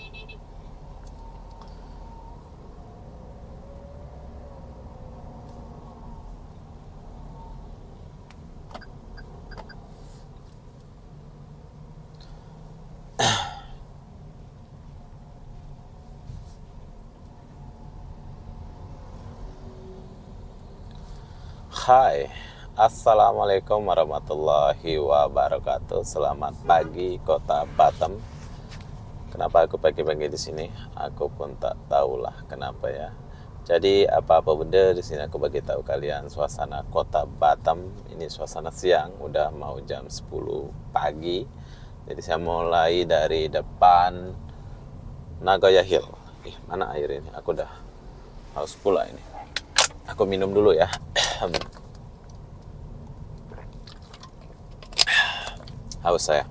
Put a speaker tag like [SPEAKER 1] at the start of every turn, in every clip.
[SPEAKER 1] Hai, Assalamualaikum warahmatullahi wabarakatuh. Selamat pagi Kota Batam. Kenapa aku pagi-pagi di sini? Aku pun tak tahulah kenapa ya. Jadi apa-apa benda di sini aku bagi tahu kalian suasana Kota Batam. Ini suasana siang, udah mau jam 10 pagi. Jadi saya mulai dari depan Nagoya Hill. Mana air ini? Aku udah haus pula ini. Aku minum dulu ya. Haus saya.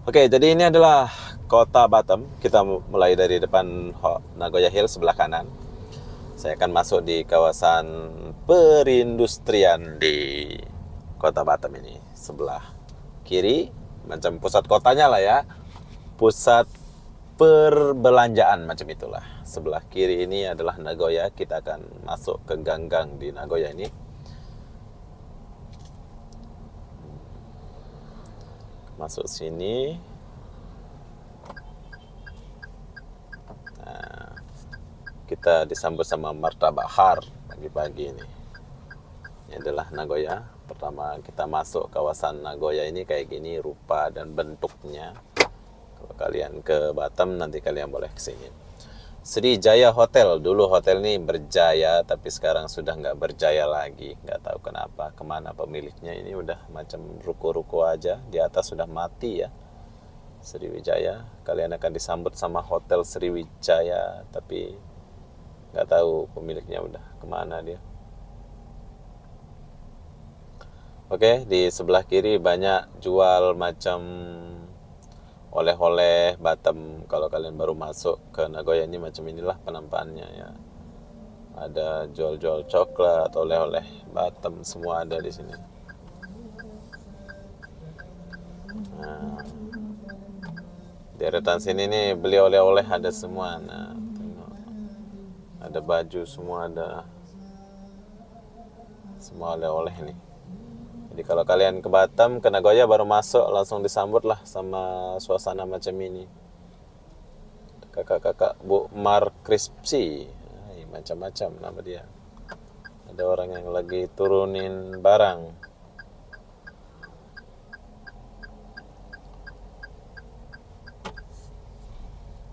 [SPEAKER 1] Oke, jadi ini adalah Kota Batam. Kita mulai dari depan Nagoya Hill sebelah kanan. Saya akan masuk di kawasan perindustrian di Kota Batam ini. Sebelah kiri, macam pusat kotanya lah ya. Pusat perbelanjaan macam itulah. Sebelah kiri ini adalah Nagoya. Kita akan masuk ke gang-gang di Nagoya ini. Masuk sini. Nah, kita disambut sama martabak har pagi-pagi ini. Ini adalah Nagoya. Pertama kita masuk kawasan Nagoya ini kayak gini rupa dan bentuknya. Kalau kalian ke Batam nanti kalian boleh kesini. Srijaya Hotel, dulu hotel ini berjaya tapi sekarang sudah nggak berjaya lagi, nggak tahu kenapa, kemana pemiliknya. Ini udah macam ruko-ruko aja, di atas sudah mati ya. Sriwijaya, kalian akan disambut sama Hotel Sriwijaya tapi nggak tahu pemiliknya udah kemana dia. Oke, di sebelah kiri banyak jual macam oleh-oleh Batam. Kalau kalian baru masuk ke Nagoya ini macam inilah penampakannya ya. Ada jual-jual coklat, oleh-oleh Batam, semua ada di sini. Nah, deretan sini nih beli oleh-oleh ada semua. Nah, tengok. Ada baju semua ada. Semua oleh-oleh nih. Jadi kalau kalian ke Batam, ke Nagoya baru masuk langsung disambut lah sama suasana macam ini. Kakak-kakak Bu Mar Crispy, macam-macam nama dia. Ada orang yang lagi turunin barang.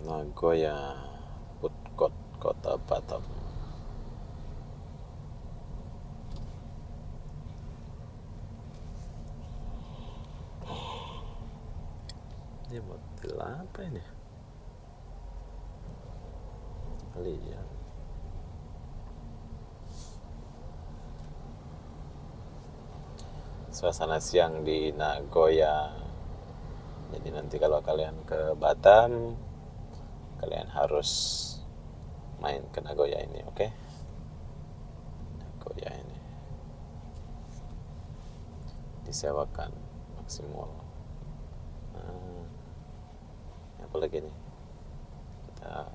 [SPEAKER 1] Nagoya Food Court Kota Batam. Ini mobil apa ini? Lihat. Suasana siang di Nagoya. Jadi nanti kalau kalian ke Batam, kalian harus main ke Nagoya ini, oke? Nagoya ini disewakan maksimal. Apa lagi nih?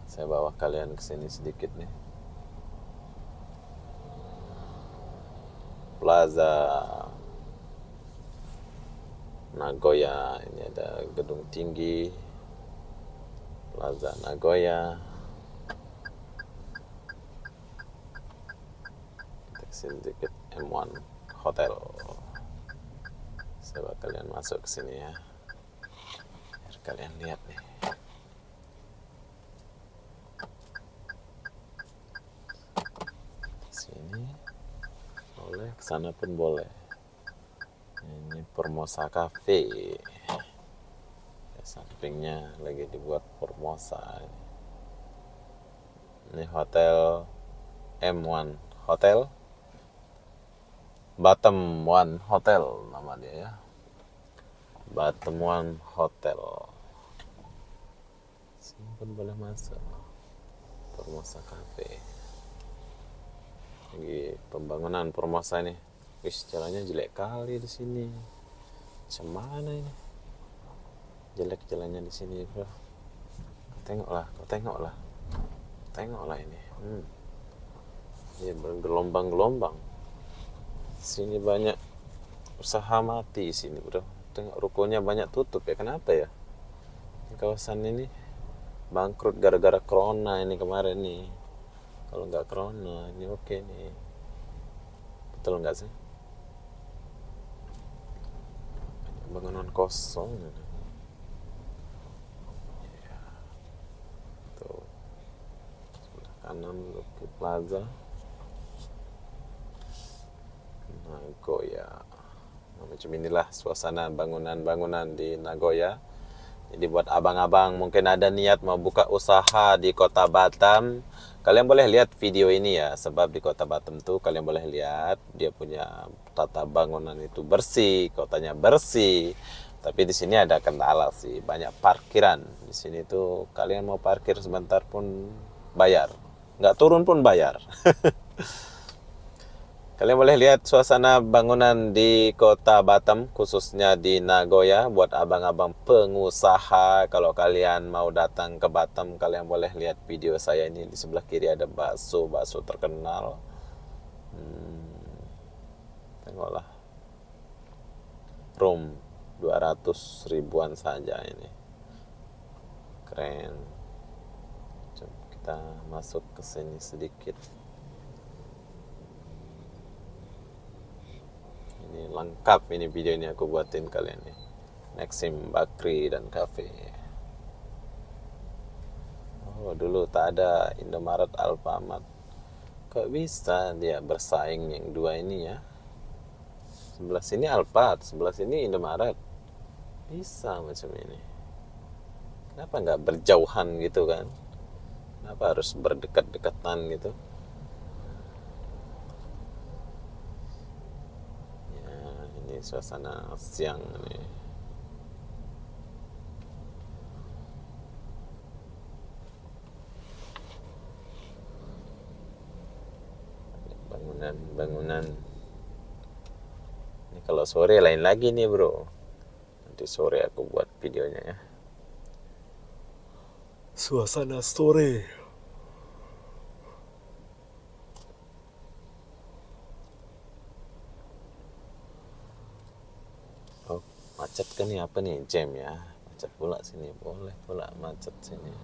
[SPEAKER 1] Saya bawa kalian ke sini sedikit nih. Plaza Nagoya, ini ada gedung tinggi Plaza Nagoya. Kita kesini sedikit, M1 Hotel. Saya bawa kalian masuk ke sini ya, biar kalian lihat nih. Sini boleh, kesana pun boleh. Ini Formosa Cafe. Sampingnya lagi dibuat Formosa. Ini hotel M1 Hotel, Batam One Hotel nama dia ya. Batam One Hotel. Sini pun boleh masuk. Formosa Cafe. Lagi pembangunan Formosa ini. Wis, jalannya jelek kali di sini. Macam mana ini? Jelek jalannya di sini, bro. Tengoklah ini. Ini bergelombang-gelombang. Sini banyak usaha mati sini, bro. Tengok rukonya banyak tutup ya. Kenapa ya? Di kawasan ini bangkrut gara-gara corona ini kemarin nih. Kalau nggak corona ini oke nih. Betul nggak sih? Bangunan kosong. Ya, tuh. Sebelah kanan Lucky Plaza. Nagoya. Nah, macam inilah suasana bangunan-bangunan di Nagoya. Jadi buat abang-abang mungkin ada niat mau buka usaha di kota Batam, kalian boleh lihat video ini ya. Sebab di kota Batam tuh kalian boleh lihat dia punya tata bangunan itu bersih, kotanya bersih. Tapi di sini ada kendala sih, banyak parkiran. Di sini tuh kalian mau parkir sebentar pun bayar, nggak turun pun bayar. Kalian boleh lihat suasana bangunan di kota Batam, khususnya di Nagoya. Buat abang-abang pengusaha, kalau kalian mau datang ke Batam, kalian boleh lihat video saya ini. Di sebelah kiri ada bakso terkenal. Tengoklah, room 200 ribuan saja ini. Keren. Coba kita masuk ke sini sedikit. Ini lengkap ini video ini aku buatin kalian nih. Maxim Bakery dan Cafe. Oh, dulu tak ada Indomaret, Alfamart. Kok bisa dia bersaing yang dua ini ya? Sebelah sini Alfamart, sebelah sini Indomaret. Bisa macam ini. Kenapa nggak berjauhan gitu kan? Kenapa harus berdekat-dekatan gitu? Suasana siang nih. Bangunan. Ini kalau sore lain lagi nih, bro. Nanti sore aku buat videonya ya. Suasana sore. Macet kan nih, apa nih, jam ya, macet pula sini, boleh pula macet sini.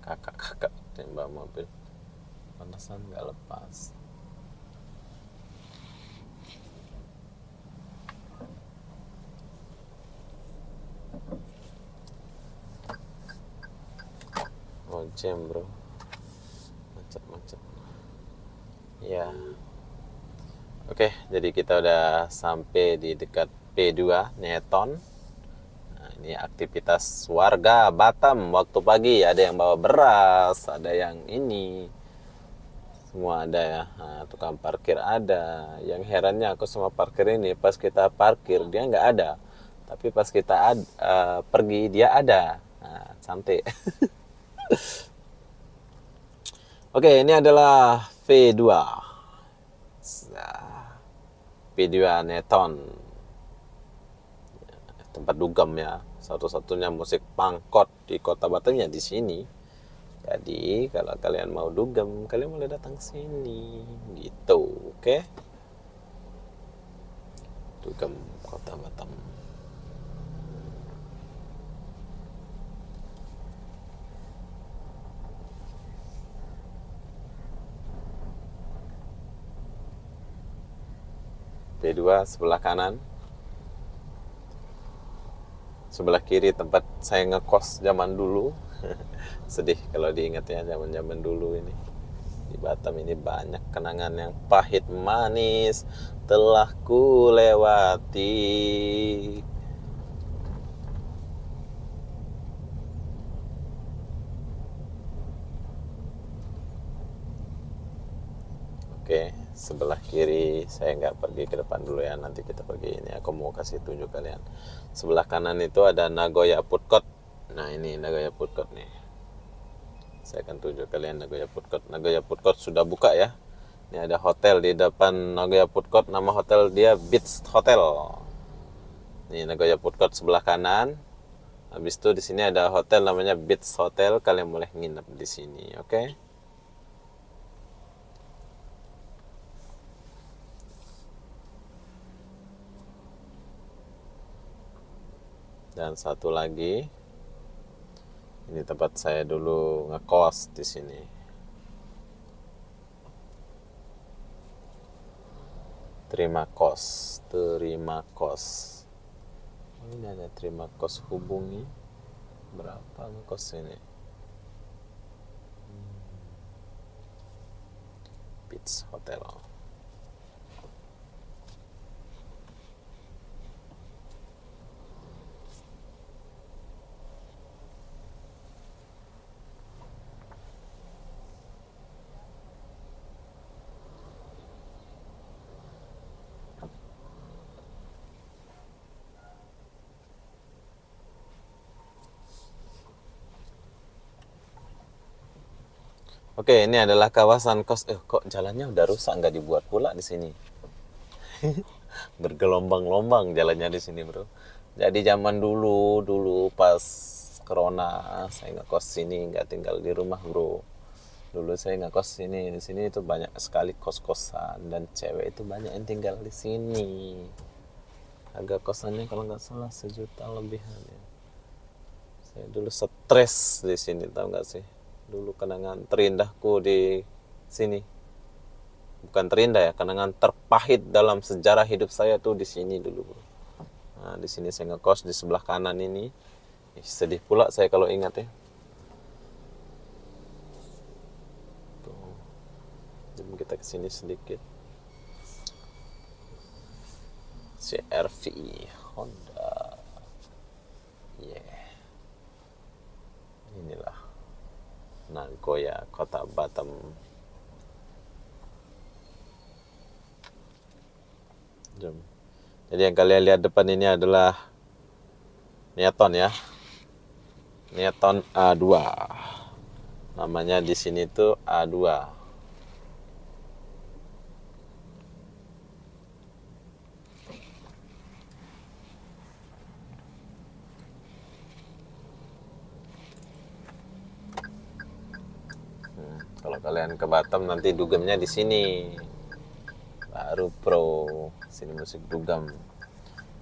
[SPEAKER 1] Kakak tembak mobil, panasan nggak lepas. Oh, jam, bro, macet ya. Oke, jadi kita udah sampai di dekat P2 Neton. Ini aktivitas warga Batam waktu pagi. Ada yang bawa beras, ada yang ini, semua ada ya. Nah, tukang parkir ada. Yang herannya aku sama parkir ini, pas kita parkir dia nggak ada, tapi pas kita pergi dia ada. Nah, cantik. Oke, ini adalah V2 Neton, tempat dugem ya, satu-satunya musik pangkot di kota Batam ya di sini. Jadi kalau kalian mau dugem, kalian boleh datang sini gitu. Oke, dugem kota Batam. P2 sebelah kanan, sebelah kiri tempat saya ngekos zaman dulu. Sedih kalau diingat ya, zaman-zaman dulu ini. Di Batam ini banyak kenangan yang pahit manis telah ku lewati. Oke, sebelah kiri saya nggak pergi ke depan dulu ya, nanti kita pergi ini. Aku mau kasih tunjuk kalian. Sebelah kanan itu ada Nagoya Food Court. Nah ini Nagoya Food Court nih. Saya akan tunjuk kalian Nagoya Food Court. Nagoya Food Court sudah buka ya. Ini ada hotel di depan Nagoya Food Court. Nama hotel dia Beach Hotel. Ini Nagoya Food Court sebelah kanan. Habis itu di sini ada hotel namanya Beach Hotel. Kalian boleh nginep di sini, oke? Dan satu lagi, ini tempat saya dulu ngekos di sini. Terima kos. Oh, ini ada terima kos, hubungi. Berapa ngekos ini? Beach Hotel. Oke, ini adalah kawasan kos. Kok jalannya udah rusak, nggak dibuat pula di sini? Bergelombang-lombang jalannya di sini, bro. Jadi zaman dulu pas corona saya ngekos sini, nggak tinggal di rumah, bro. Dulu saya ngekos sini, di sini itu banyak sekali kos-kosan dan cewek itu banyak yang tinggal di sini. Harga kosannya kalau nggak salah 1 juta lebihan ya. Saya dulu stres di sini, tahu nggak sih? Dulu kenangan terindahku di sini. Bukan terindah ya, kenangan terpahit dalam sejarah hidup saya tuh di sini dulu, bro. Nah, di sini saya ngekos di sebelah kanan ini. Sedih pula saya kalau ingat ya. Tuh. Jom kita kesini sedikit. CR-V Honda. Yeah. Inilah Nagoya, kota Batam. Jom. Jadi yang kalian lihat depan ini adalah Neoton ya. Neoton A2. Namanya di sini tuh A2. Kalau kalian ke Batam nanti dugemnya di sini. Baru pro. Sini musik dugem.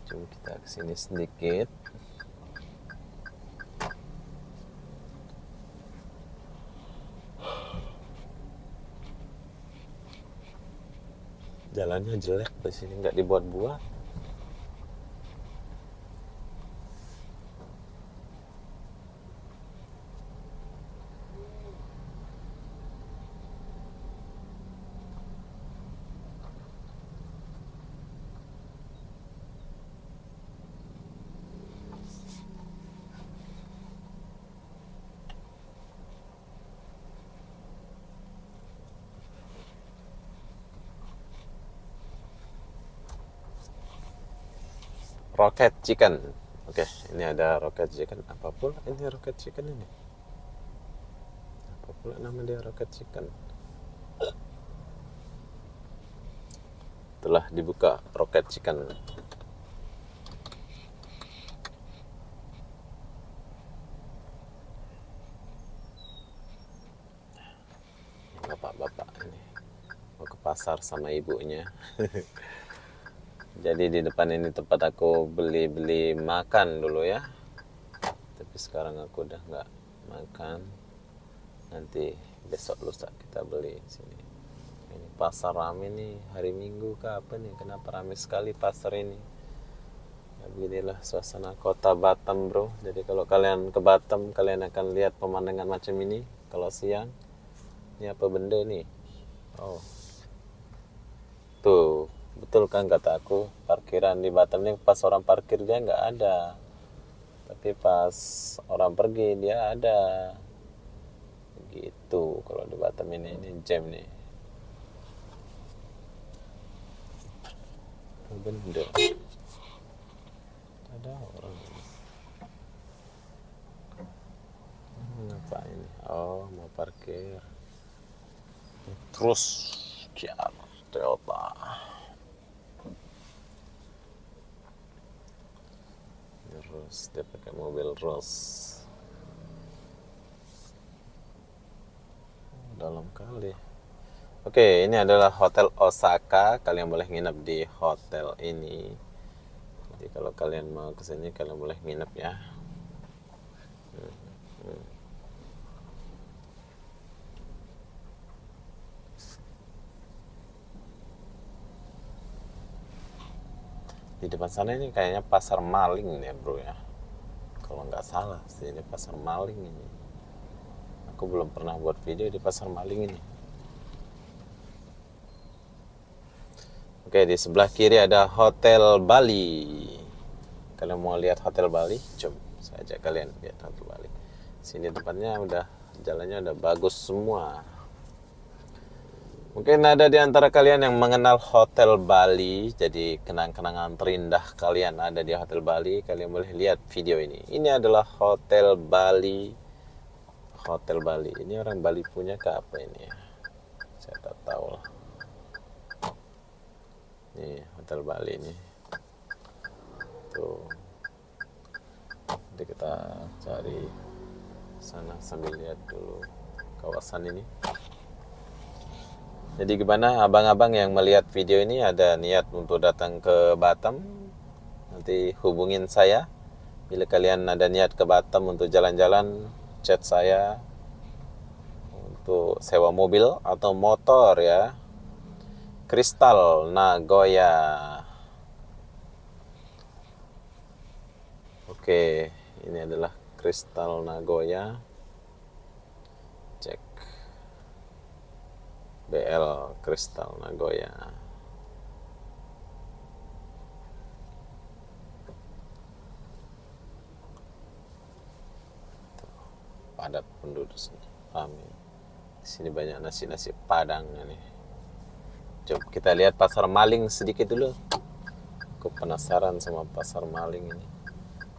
[SPEAKER 1] Cuma kita kesini sedikit. Jalannya jelek di sini, nggak dibuat-buat. Rocket Chicken. Oke, ini ada Rocket Chicken. Apa pula ini Rocket Chicken ini? Apa pula nama dia Rocket Chicken? Telah dibuka Rocket Chicken. Bapak-bapak ini mau ke pasar sama ibunya. Jadi di depan ini tempat aku beli-beli makan dulu ya. Tapi sekarang aku udah nggak makan. Nanti besok lusa kita beli sini. Ini pasar rame nih, hari Minggu ke apa nih? Kenapa rame sekali pasar ini? Ya, beginilah suasana kota Batam, bro. Jadi kalau kalian ke Batam, kalian akan lihat pemandangan macam ini. Kalau siang, ini apa benda nih? Oh, tuh. Betul kan kata aku, parkiran di Batam ini pas orang parkir dia nggak ada, tapi pas orang pergi dia ada. Gitu kalau di Batam ini jam nih. benda. Ada orang. Apa ini? Oh, mau parkir. Terus Kiar Toyota. Terus dia pakai mobil Rolls. Dalam kali. Oke, ini adalah Hotel Osaka. Kalian boleh nginep di hotel ini. Jadi kalau kalian mau ke sini, kalian boleh nginep ya. Di depan sana ini kayaknya pasar maling ya bro ya. Kalau nggak salah sih ini pasar maling ini. Aku belum pernah buat video di pasar maling ini. Oke, di sebelah kiri ada Hotel Bali. Kalian mau lihat Hotel Bali? Coba saya ajak kalian lihat Hotel Bali. Sini tempatnya udah, jalannya udah bagus semua. Mungkin ada di antara kalian yang mengenal Hotel Bali, jadi kenang-kenangan terindah kalian ada di Hotel Bali. Kalian boleh lihat video ini. Ini adalah Hotel Bali. Hotel Bali. Ini orang Bali punya ke apa ini ya? Saya tak tahu lah. Nih Hotel Bali ini. Tuh. Nanti kita cari sana sambil lihat dulu kawasan ini. Jadi gimana abang-abang yang melihat video ini ada niat untuk datang ke Batam, nanti hubungin saya. Bila kalian ada niat ke Batam untuk jalan-jalan, chat saya untuk sewa mobil atau motor ya. Crystal Nagoya. Oke, ini adalah Crystal Nagoya. Cek BL Crystal Nagoya. Padat penduduk sini. Amin. Di sini banyak nasi-nasi Padang ini. Coba kita lihat pasar maling sedikit dulu. Aku penasaran sama pasar maling ini.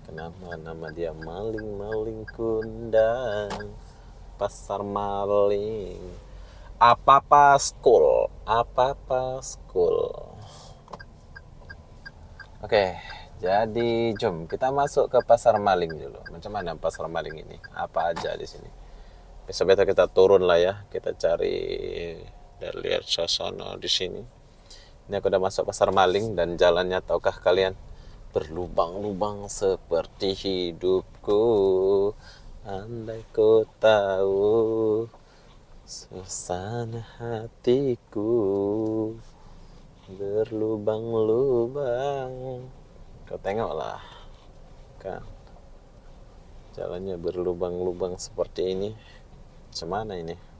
[SPEAKER 1] Kenapa nama dia maling-maling kundang? Pasar maling. Apa-apa school. Oke, jadi jom kita masuk ke pasar maling dulu. Macam mana pasar maling ini? Apa aja di sini? Besok-besok kita turun lah ya. Kita cari dan lihat suasana di sini. Ini aku udah masuk pasar maling dan jalannya tahukah kalian? Berlubang-lubang seperti hidupku. Andai ku tahu suasana hatiku berlubang-lubang. Kau tengoklah kan, jalannya berlubang-lubang seperti ini. Macam mana ini?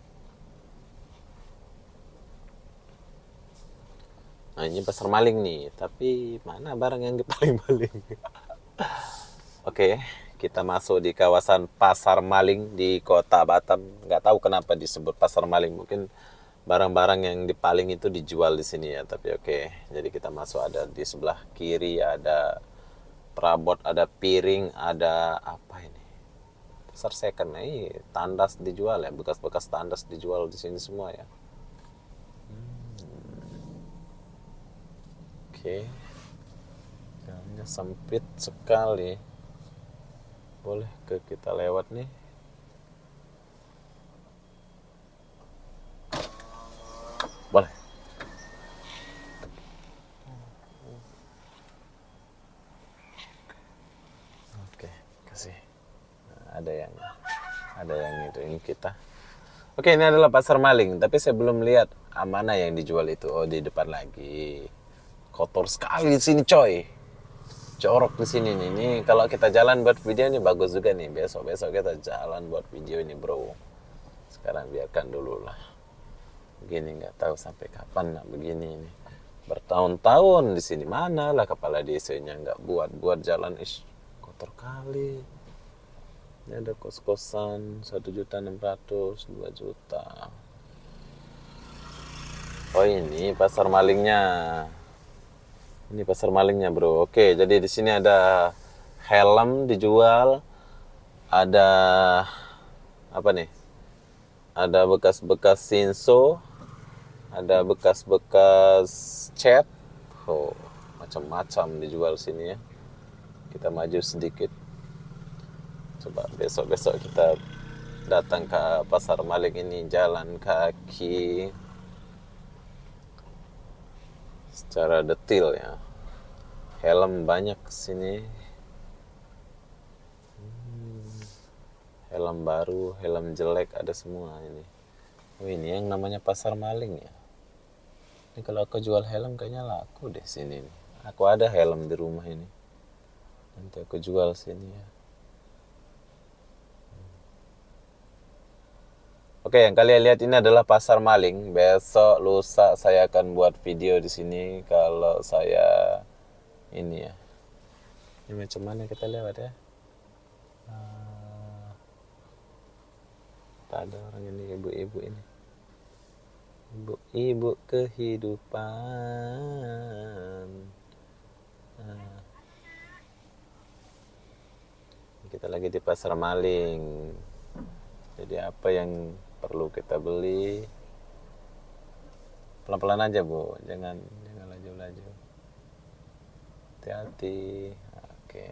[SPEAKER 1] Nah ini pasar maling nih, tapi mana barang yang dipaling-paling? Oke, kita masuk di kawasan pasar maling di kota Batam. Nggak tahu kenapa disebut pasar maling. Mungkin barang-barang yang dipaling itu dijual di sini ya. Tapi oke, jadi kita masuk, ada di sebelah kiri ada perabot, ada piring, ada apa ini? Pasar second. Ini tandas dijual ya, bekas-bekas tandas dijual di sini semua ya. Oke, jalannya sempit sekali. Boleh ke kita lewat nih? Boleh. Oke, kasih. Nah, ada yang ngituin kita. Oke, ini adalah pasar maling, tapi saya belum lihat mana yang dijual itu. Oh, di depan lagi. Kotor sekali di sini, coy. Jorok di sini nih. Ini kalau kita jalan buat video ini bagus juga nih. Besok-besok kita jalan buat video ini, bro. Sekarang biarkan dulu lah. Begini nggak tahu sampai kapan nak begini ini. Bertahun-tahun di sini, mana lah kepala desanya nggak buat jalan. Kotor kali. Ini ada kos-kosan 1.600.000, 2 juta. Oh ini pasar malingnya. Ini pasar malingnya, bro. Oke, jadi di sini ada helm dijual, ada apa nih? Ada bekas-bekas Shinso, ada bekas-bekas cat. Oh, macam-macam dijual sini ya. Kita maju sedikit. Coba besok-besok kita datang ke pasar maling ini jalan kaki secara detail ya. Helm banyak sini. Helm baru, helm jelek ada semua ini. Oh, ini yang namanya pasar maling ya. Ini kalau aku jual helm kayaknya laku deh sini nih. Aku ada helm di rumah ini. Nanti aku jual sini ya. Oke, yang kalian lihat ini adalah pasar maling. Besok lusa saya akan buat video di sini kalau saya ini ya. Ini macam mana kita lewat ya? Tak ada orang ini, ibu-ibu ini. Ibu-ibu kehidupan. Kita lagi di pasar maling. Jadi apa yang perlu kita beli? Pelan-pelan aja, Bu. Jangan laju-laju. Hati-hati. Oke.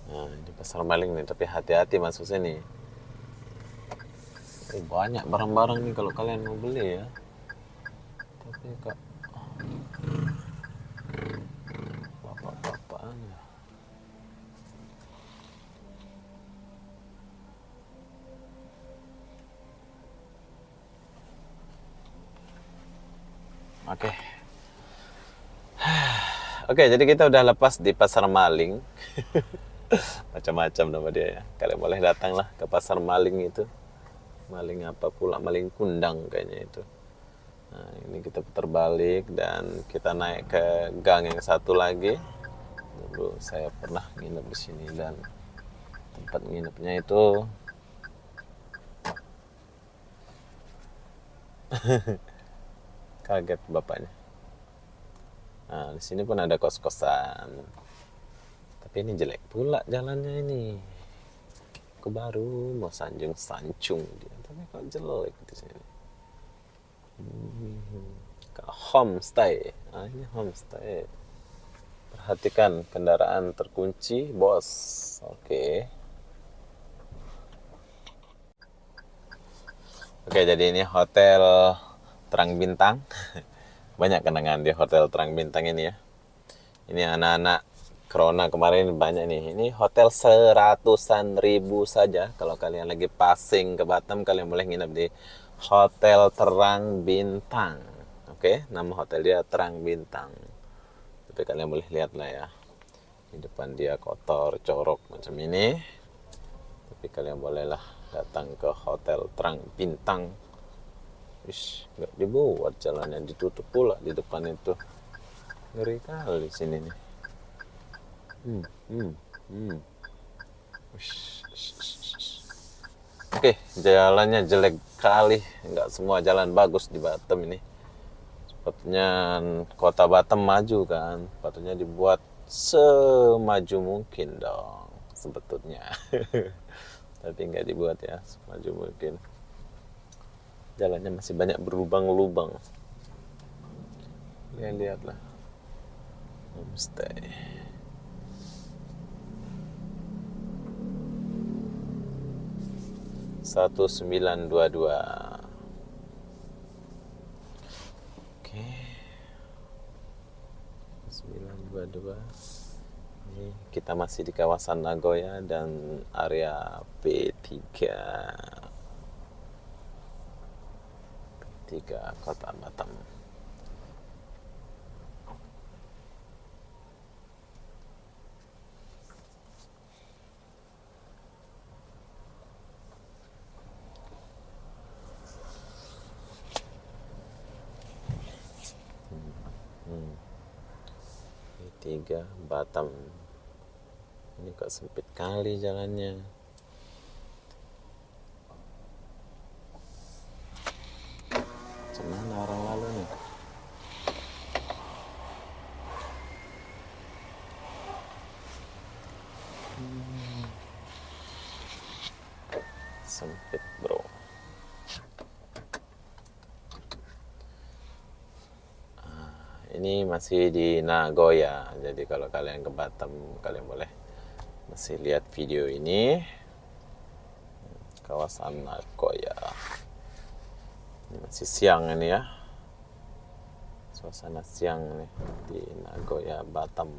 [SPEAKER 1] Nah, ini pasar maling nih, tapi hati-hati masuk sini. Banyak barang-barang nih kalau kalian mau beli ya. Tapi kak, bapak-bapak aja. Oke. Oke, jadi kita udah lepas di pasar maling. Macam-macam nama dia ya. Kalian boleh datanglah ke pasar maling itu. Maling apa pula? Maling kundang kayaknya itu. Nah, ini kita putar balik dan kita naik ke gang yang satu lagi. Dulu saya pernah nginep di sini dan tempat nginepnya itu kaget bapaknya. Nah, di sini pun ada kos-kosan. Tapi ini jelek pula jalannya ini. Aku baru mau sanjung-sancung dia, tapi kok jelek di sini. Ke homestay. Ah, ini homestay. Perhatikan kendaraan terkunci, bos. Oke. Oke, jadi ini hotel Terang Bintang. Banyak kenangan di hotel Terang Bintang ini ya. Ini anak-anak Corona kemarin banyak nih. Ini hotel 100.000 saja. Kalau kalian lagi passing ke Batam, kalian boleh nginep di Hotel Terang Bintang. Oke, nama hotel dia Terang Bintang. Tapi kalian boleh lihat lah ya. Di depan dia kotor, corok macam ini. Tapi kalian bolehlah datang ke Hotel Terang Bintang. Ish, nggak dibuat jalannya, ditutup pula di depan itu. Ngeri kali sini nih. Oke, jalannya jelek kali. Nggak semua jalan bagus di Batam ini. Sepatutnya kota Batam maju kan. Sepatutnya dibuat semaju mungkin dong. Sebetulnya. Tapi nggak dibuat ya, semaju mungkin. Jalannya masih banyak berlubang-lubang. Lihatlah. Homestay. 1922. Oke. 1922. Ini kita masih di kawasan Nagoya dan area P3. P3 Kota Batam. Niga Batam. Ini kok sempit kali jalannya. Cuman orang lalu nih. Sempit bro. Ini masih di Nagoya. Jadi kalau kalian ke Batam, kalian boleh masih lihat video ini. Kawasan Nagoya. Ini masih siang ini ya. Suasana siang nih di Nagoya, Batam.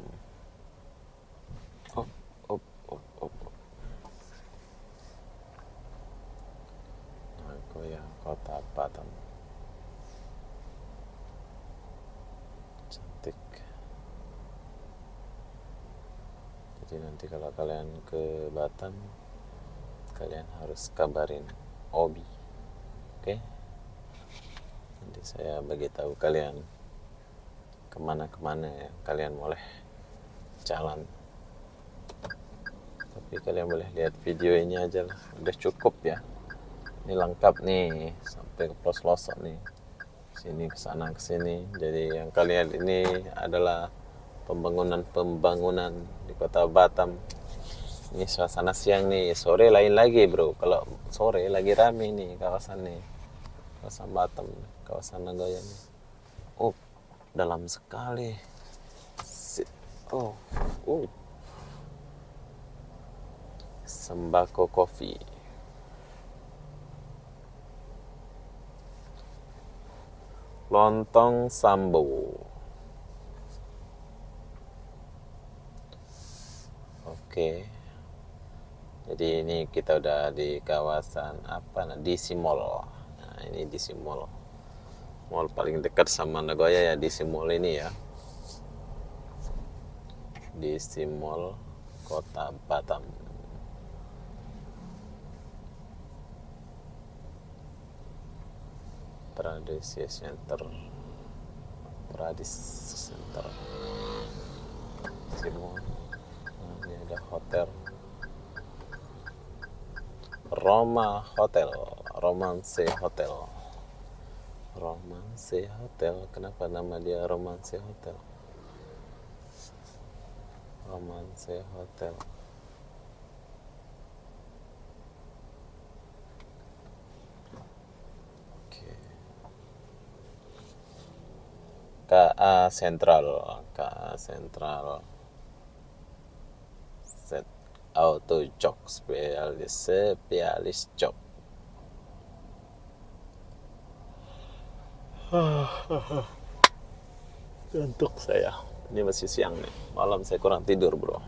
[SPEAKER 1] Oh. Nagoya, kota Batam. Cantik. Jadi nanti kalau kalian ke Batam, kalian harus kabarin Obi. Oke? Nanti saya beritahu kalian kemana-kemana ya kalian boleh jalan. Tapi kalian boleh lihat video ini aja lah, udah cukup ya. Ini lengkap nih sampai ke pelosok nih, sini ke sana ke sini. Jadi yang kalian ini adalah pembangunan di kota Batam. Ini suasana siang nih, sore lain lagi bro. Kalau sore lagi rame nih kawasan nih, kawasan Batam, kawasan Nagoya nih. Oh, dalam sekali. Sembako kopi. Lontong Sambo. Oke. Jadi ini kita udah di kawasan DC Mall. Nah, ini DC Mall. Mall paling dekat sama Nagoya ya, DC Mall ini ya. DC Mall Kota Batam. Paradise Center. Simon. Nah, ini ada hotel Romance Hotel. Kenapa nama dia Romance Hotel? Oke. KA Sentral. Set Auto Jok spesialis jok. Ngantuk saya. Ini masih siang nih. Malam saya kurang tidur, bro.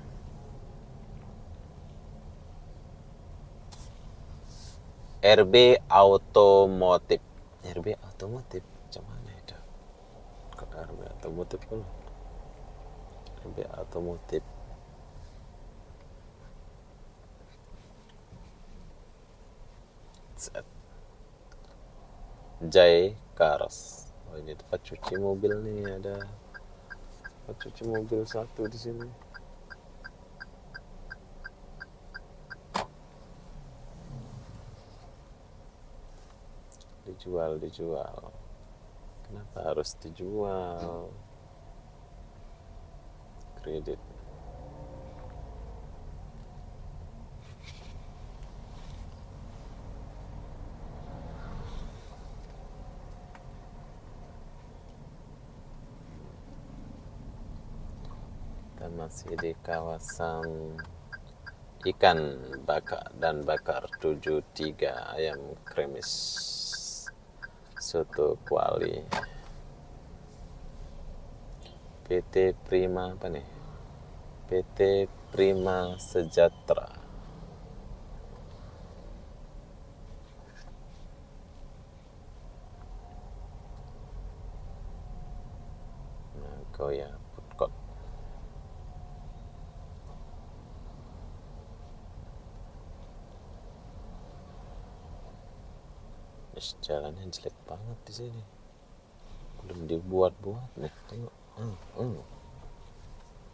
[SPEAKER 1] RB Automotive. Macam mana itu? Kok RB Automotive kan? RB Automotive. Jai Cars. Oh, ini tempat cuci mobil nih, ada tempat cuci mobil satu di sini. Dijual. Kenapa harus dijual? Kredit. Kita masih di kawasan ikan bakar 73, ayam kremis, soto kuali. PT Prima apa nih? PT Prima Sejahtera. Nagoya Food Court. Jalannya jelek banget di sini. Belum dibuat-buat nih, tengok.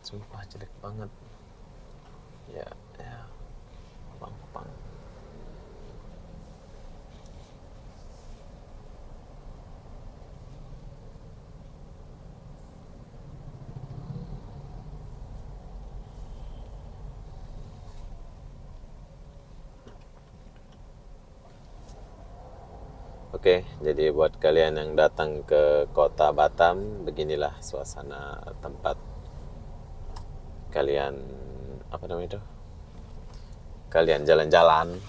[SPEAKER 1] Sumpah jelek banget. Ya, ya, pang. Oke, jadi buat kalian yang datang ke kota Batam, beginilah suasana tempat kalian, apa namanya itu? Kalian jalan-jalan.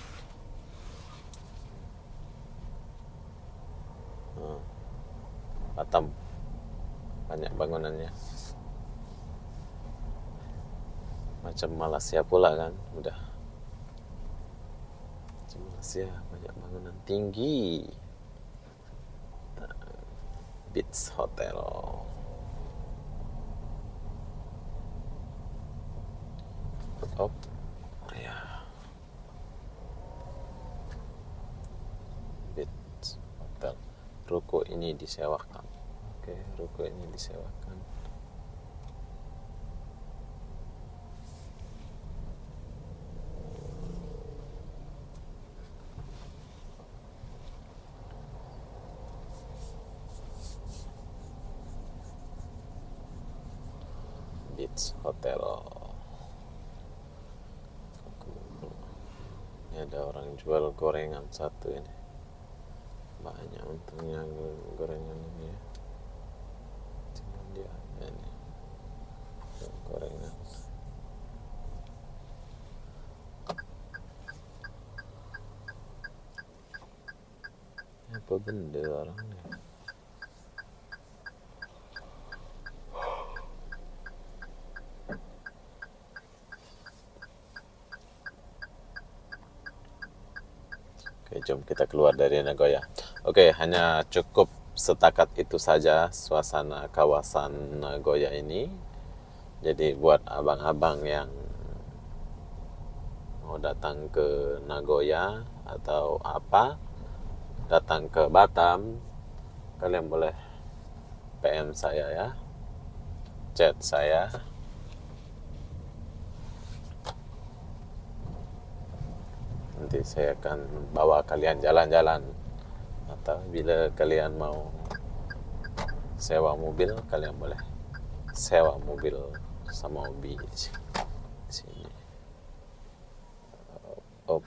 [SPEAKER 1] Batam banyak bangunannya. Macam Malaysia pula kan, udah. Macam Malaysia banyak bangunan tinggi. Beach Hotel. Oh, ya. Beach Hotel. Ruko ini disewakan. Oke, ruko ini disewakan. Beach Hotel. Ini ada orang jual gorengan satu ini. Banyak untungnya gorengan ini ya. Cuma dia ini gorengan. Apa benda orang ni? Oke, jom kita keluar dari Nagoya. Oke, hanya cukup setakat itu saja suasana kawasan Nagoya ini. Jadi buat abang-abang yang mau datang ke Nagoya atau apa, datang ke Batam, kalian boleh PM saya ya, chat saya. Nanti saya akan bawa kalian jalan-jalan. Atau bila kalian mau sewa mobil, kalian boleh sewa mobil sama Obi di sini. Op.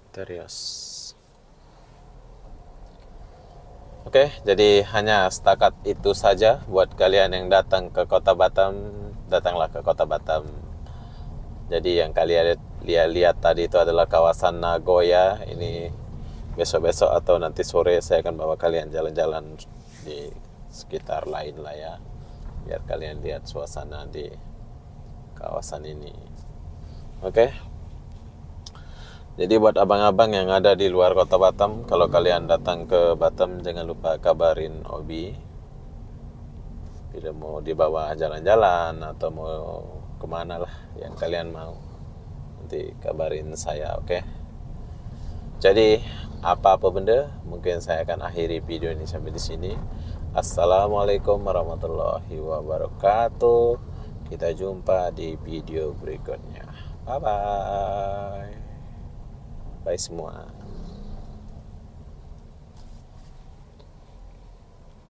[SPEAKER 1] Terios. Oke, jadi hanya setakat itu saja buat kalian yang datang ke Kota Batam, datanglah ke Kota Batam. Jadi yang kalian lihat tadi itu adalah kawasan Nagoya. Ini besok-besok atau nanti sore saya akan bawa kalian jalan-jalan di sekitar lain lah ya, biar kalian lihat suasana di kawasan ini. Oke. Jadi buat abang-abang yang ada di luar kota Batam, kalau kalian datang ke Batam jangan lupa kabarin Obi. Bila mau dibawa jalan-jalan atau mau kemana lah yang kalian mau, nanti kabarin saya, oke? Jadi apa-apa benda, mungkin saya akan akhiri video ini sampai di sini. Assalamualaikum warahmatullahi wabarakatuh. Kita jumpa di video berikutnya. Bye bye. Bye semua.